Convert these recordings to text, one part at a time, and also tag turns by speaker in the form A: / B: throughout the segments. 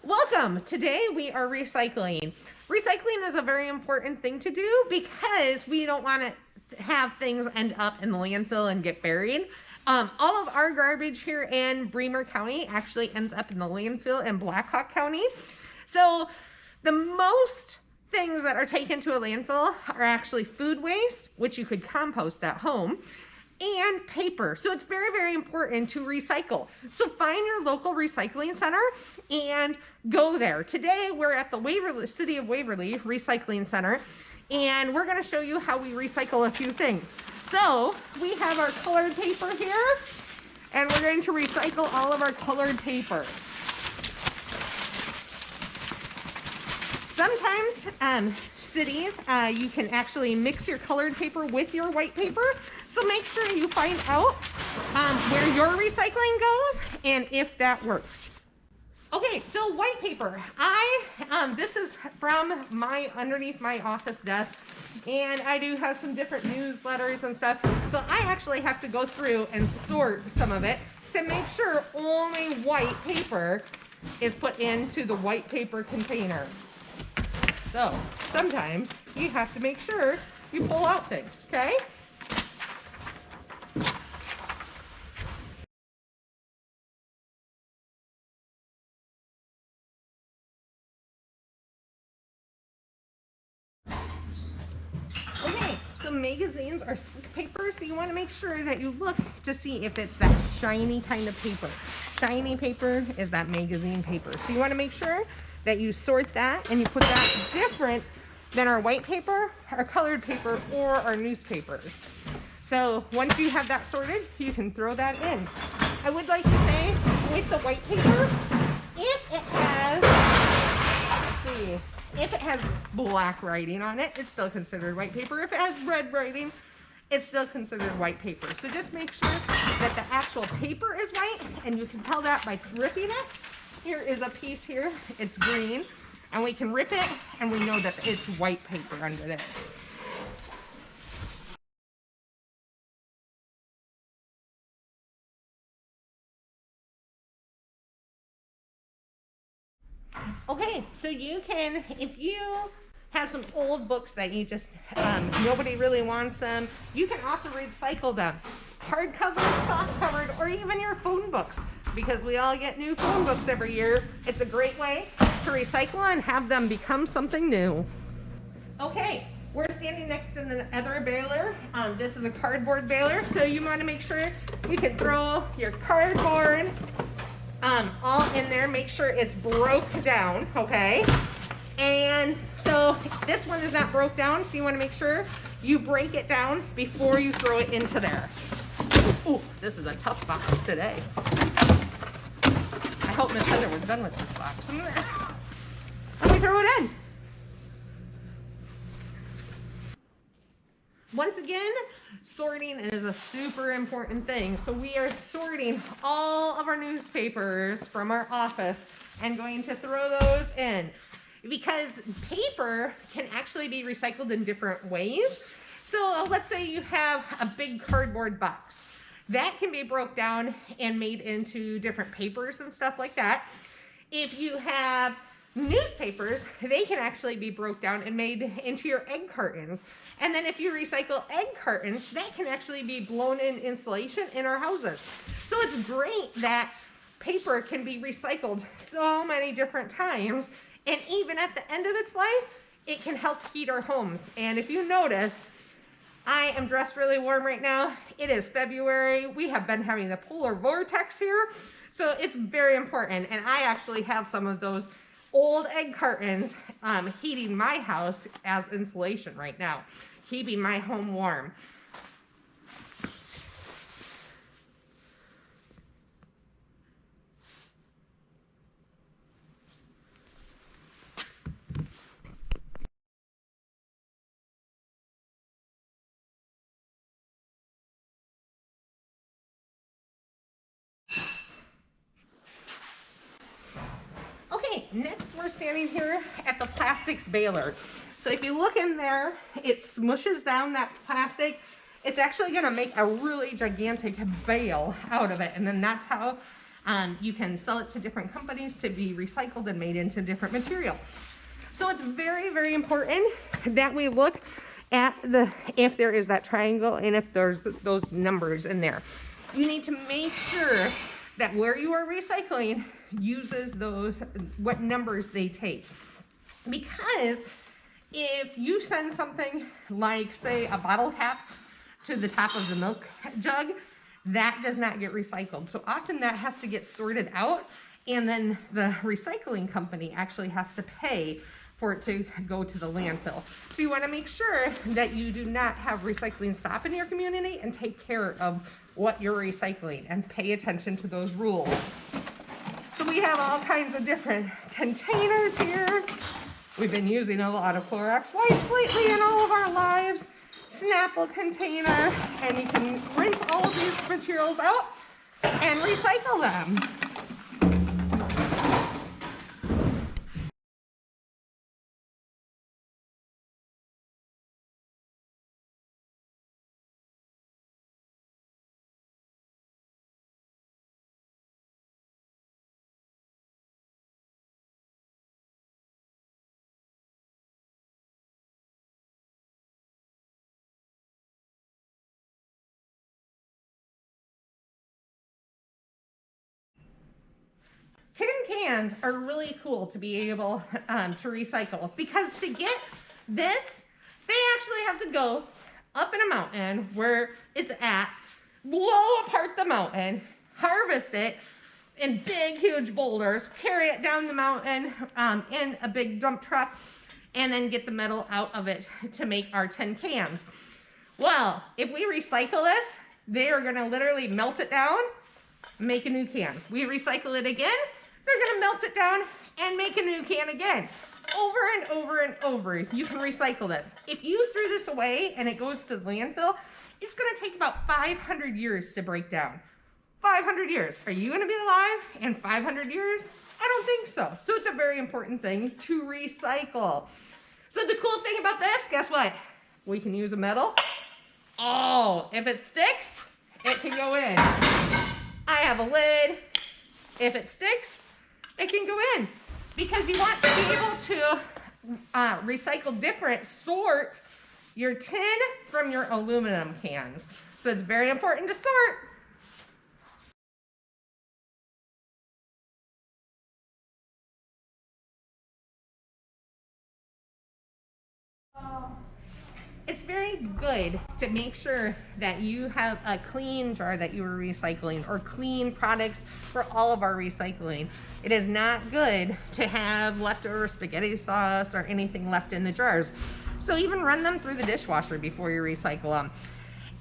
A: Welcome! Today we are recycling. Recycling is a very important thing to do because we don't want to have things end up in the landfill and get buried. All of our garbage here in Bremer County actually ends up in the landfill in Blackhawk County. So the most things that are taken to a landfill are actually food waste, which you could compost at home, and paper. So it's very, very important to recycle. So find your local recycling center and go there. Today we're at the City of Waverly Recycling Center, and we're going to show you how we recycle a few things. So we have our colored paper here, and we're going to recycle all of our colored paper. Sometimes cities, you can actually mix your colored paper with your white paper. So make sure you find out where your recycling goes and if that works. Okay, so white paper. This is from underneath my office desk, and I do have some different newsletters and stuff. So I actually have to go through and sort some of it to make sure only white paper is put into the white paper container. So sometimes you have to make sure you pull out things, okay? Okay, so magazines are slick paper, so you want to make sure that you look to see if it's that shiny kind of paper. Shiny paper is that magazine paper. So you want to make sure that you sort that and you put that different than our white paper, our colored paper, or our newspapers. So once you have that sorted, you can throw that in. I would like to say with the white paper, if it has, let's see, if it has black writing on it, it's still considered white paper. If it has red writing, it's still considered white paper. So just make sure that the actual paper is white, and you can tell that by ripping it. Here is a piece here, it's green, and we can rip it, and we know that it's white paper under there. Okay, so you can, if you have some old books that you just, nobody really wants them, you can also recycle them. Hardcover, soft-covered, or even your phone books, because we all get new phone books every year. It's a great way to recycle and have them become something new. Okay, we're standing next to the other baler. This is a cardboard baler, so you want to make sure you can throw your cardboard all in there. Make sure it's broke down, okay? And so this one is not broke down, so you want to make sure you break it down before you throw it into there. Oh, this is a tough box today. I hope Miss Heather was done with this box. Let me throw it in. Once again, sorting is a super important thing. So we are sorting all of our newspapers from our office and going to throw those in, because paper can actually be recycled in different ways. So let's say you have a big cardboard box. That can be broke down and made into different papers and stuff like that. If you have newspapers, they can actually be broke down and made into your egg cartons. And then if you recycle egg cartons, that can actually be blown in insulation in our houses. So it's great that paper can be recycled so many different times, and even at the end of its life, it can help heat our homes. And if you notice, I am dressed really warm right now. It is February. We have been having the polar vortex here, so it's very important. And I actually have some of those old egg cartons heating my house as insulation right now, keeping my home warm. Okay, next we're standing here at the plastics baler. So if you look in there, it smushes down that plastic. It's actually gonna make a really gigantic bale out of it, and then that's how You can sell it to different companies to be recycled and made into different material. So it's very, very important that we look at if there is that triangle and if there's those numbers in there. You need to make sure that where you are recycling uses what numbers they take. Because if you send something like, say, a bottle cap to the top of the milk jug, that does not get recycled. So often that has to get sorted out, and then the recycling company actually has to pay for it to go to the landfill. So you want to make sure that you do not have recycling stop in your community and take care of what you're recycling and pay attention to those rules. So we have all kinds of different containers here. We've been using a lot of Clorox wipes lately in all of our lives. Snapple container, and you can rinse all of these materials out and recycle them. Tin cans are really cool to be able to recycle, because to get this, they actually have to go up in a mountain where it's at, blow apart the mountain, harvest it in big, huge boulders, carry it down the mountain in a big dump truck, and then get the metal out of it to make our tin cans. Well, if we recycle this, they are gonna literally melt it down, make a new can. We recycle it again, they're gonna melt it down and make a new can again. Over and over and over, you can recycle this. If you threw this away and it goes to the landfill, it's gonna take about 500 years to break down. 500 years. Are you gonna be alive in 500 years? I don't think so. So it's a very important thing to recycle. So the cool thing about this, guess what? We can use a metal. Oh, if it sticks, it can go in. I have a lid. If it sticks, it can go in, because you want to be able to recycle different, sort your tin from your aluminum cans. So it's very important to sort. It's very good to make sure that you have a clean jar that you are recycling, or clean products for all of our recycling. It is not good to have leftover spaghetti sauce or anything left in the jars. So even run them through the dishwasher before you recycle them.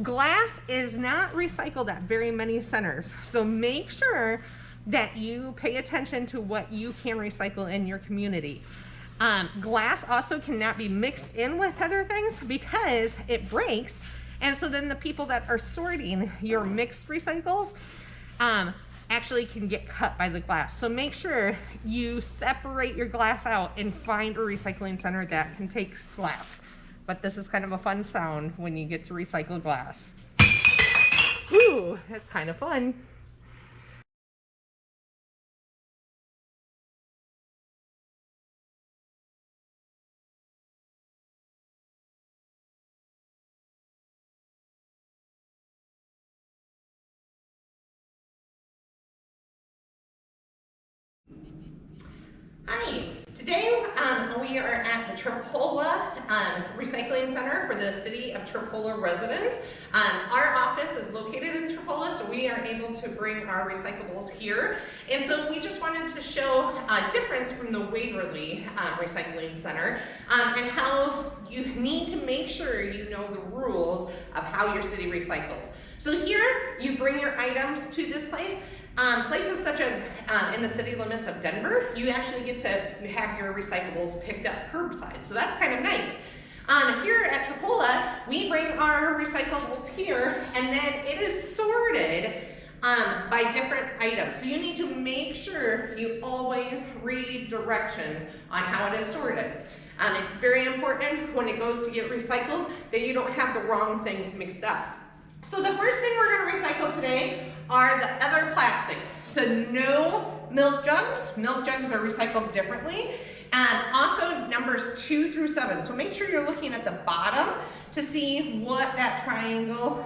A: Glass is not recycled at very many centers, so make sure that you pay attention to what you can recycle in your community. Glass also cannot be mixed in with other things because it breaks, and so then the people that are sorting your mixed recycles actually can get cut by the glass. So make sure you separate your glass out and find a recycling center that can take glass. But this is kind of a fun sound when you get to recycle glass. Ooh, that's kind of fun. Hi, today we are at the Trappola Recycling Center for the City of Trappola residents. Our office is located in Trappola, so we are able to bring our recyclables here. And so we just wanted to show a difference from the Waverly Recycling Center and how you need to make sure you know the rules of how your city recycles. So here, you bring your items to this place. Places such as in the city limits of Denver, you actually get to have your recyclables picked up curbside. So that's kind of nice. Here at Trappola, we bring our recyclables here, and then it is sorted by different items. So you need to make sure you always read directions on how it is sorted. It's very important when it goes to get recycled that you don't have the wrong things mixed up. So the first thing we're going to recycle today are the other plastics. So no milk jugs. Milk jugs are recycled differently. Also numbers 2 through 7. So make sure you're looking at the bottom to see what that triangle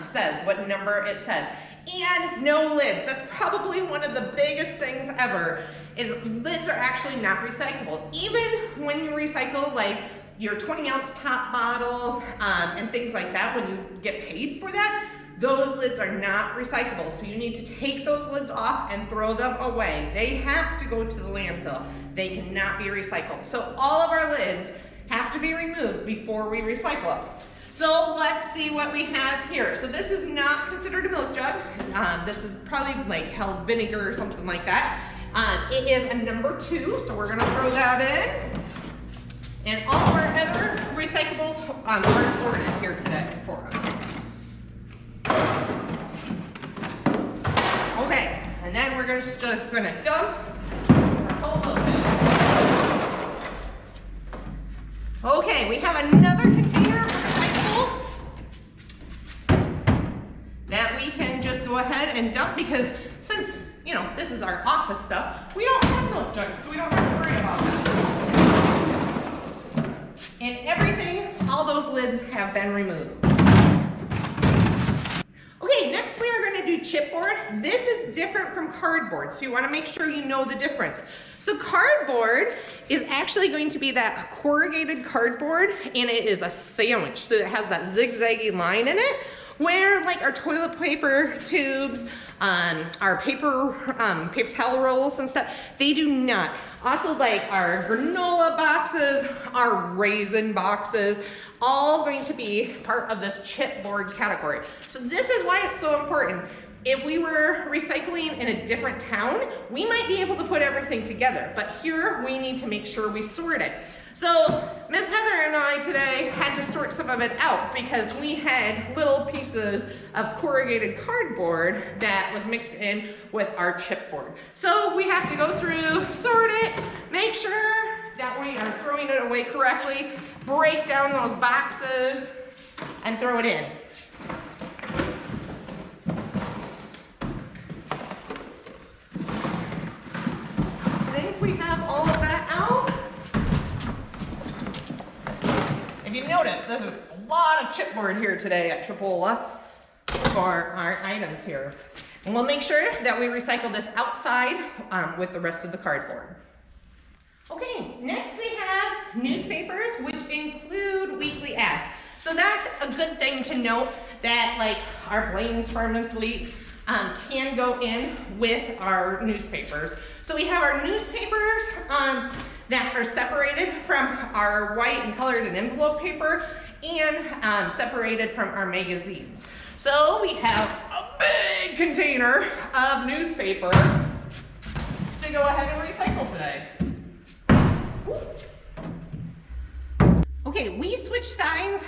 A: says, what number it says. And no lids. That's probably one of the biggest things ever, is lids are actually not recyclable. Even when you recycle like your 20-ounce pop bottles and things like that, when you get paid for that, those lids are not recyclable. So you need to take those lids off and throw them away. They have to go to the landfill. They cannot be recycled. So all of our lids have to be removed before we recycle them. So let's see what we have here. So this is not considered a milk jug. This is probably like held vinegar or something like that. It is a number 2, so we're gonna throw that in. And all of our other recyclables are sorted here today for us. Okay, and then we're just gonna dump our whole load. Okay, we have another container of recyclables that we can just go ahead and dump, because since, you know, this is our office stuff, we don't have milk jugs, so we don't have to worry about that. And everything, all those lids have been removed. Okay, next we are going to do chipboard. This is different from cardboard, so you want to make sure you know the difference. So cardboard is actually going to be that corrugated cardboard, and it is a sandwich. So it has that zigzaggy line in it, where like our toilet paper tubes, our paper towel rolls and stuff, they do not. Also like our granola boxes, our raisin boxes, all going to be part of this chipboard category. So this is why it's so important. If we were recycling in a different town, we might be able to put everything together, but here we need to make sure we sort it. So Miss Heather and I today had to sort some of it out because we had little pieces of corrugated cardboard that was mixed in with our chipboard. So we have to go through, sort it, make sure that we are throwing it away correctly, break down those boxes, and throw it in. I think we have all of that out. If you notice, there's a lot of chipboard here today at Chipola for our items here. And we'll make sure that we recycle this outside with the rest of the cardboard. Okay, next we have newspapers, which include weekly ads. So that's a good thing to note, that like our Blaine's Farm and Fleet can go in with our newspapers. So we have our newspapers that are separated from our white and colored and envelope paper, and separated from our magazines. So we have a big container of newspaper to go ahead and recycle today. Okay, we switched signs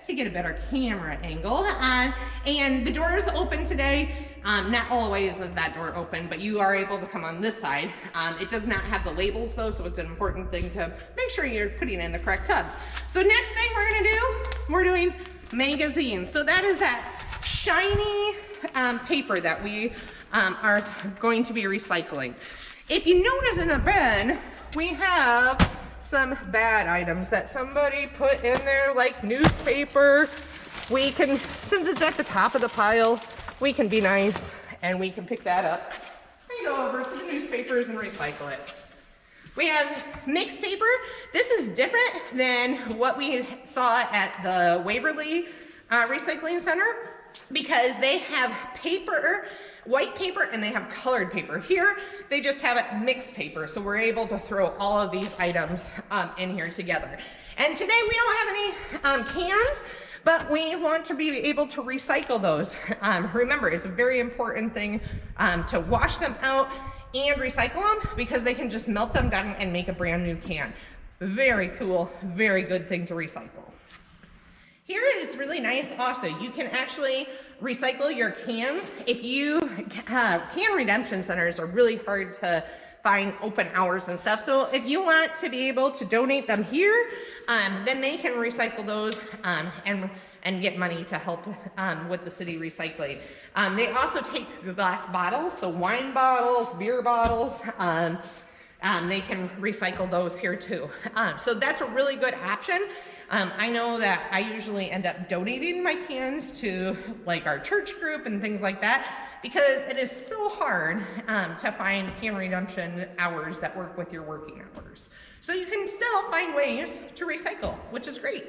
A: to get a better camera angle, and the door is open today. Not always is that door open, but you are able to come on this side. It does not have the labels though, so it's an important thing to make sure you're putting in the correct tub. So next thing we're gonna do, we're doing magazines. So that is that shiny paper that we are going to be recycling. If you notice in the bin, we have some bad items that somebody put in there, like newspaper. We can, since it's at the top of the pile, we can be nice and we can pick that up and go over to the newspapers and recycle it. We have mixed paper. This is different than what we saw at the Waverly Recycling Center, because they have paper, white paper, and they have colored paper. Here, they just have it mixed paper, so we're able to throw all of these items in here together. And today we don't have any cans, but we want to be able to recycle those. Remember, it's a very important thing to wash them out and recycle them, because they can just melt them down and make a brand new can. Very cool, very good thing to recycle. Here it is really nice also. You can actually recycle your cans. If you, can redemption centers are really hard to find open hours and stuff. So if you want to be able to donate them here, then they can recycle those and and get money to help with the city recycling. They also take the glass bottles, so wine bottles, beer bottles, they can recycle those here too. So that's a really good option. I know that I usually end up donating my cans to like our church group and things like that, because it is so hard to find can redemption hours that work with your working hours. So you can still find ways to recycle, which is great.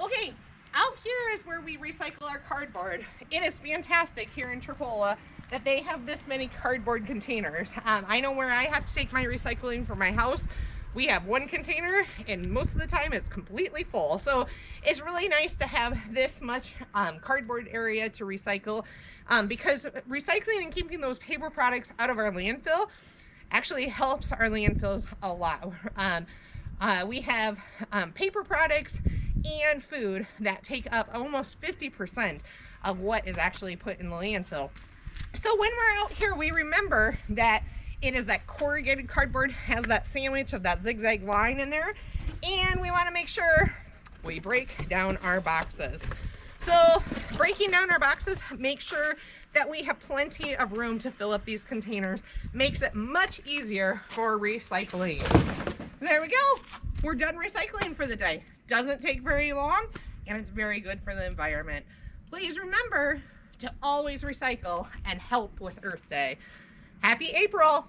A: Okay, out here is where we recycle our cardboard. It is fantastic here in Tricola that they have this many cardboard containers. I know where I have to take my recycling for my house. We have one container, and most of the time it's completely full. So it's really nice to have this much cardboard area to recycle, because recycling and keeping those paper products out of our landfill actually helps our landfills a lot. We have paper products and food that take up almost 50% of what is actually put in the landfill. So when we're out here, we remember that it is that corrugated cardboard, has that sandwich of that zigzag line in there, and we want to make sure we break down our boxes. So breaking down our boxes, make sure that we have plenty of room to fill up these containers. Makes it much easier for recycling. There we go. We're done recycling for the day. Doesn't take very long, and it's very good for the environment. Please remember to always recycle and help with Earth Day. Happy April!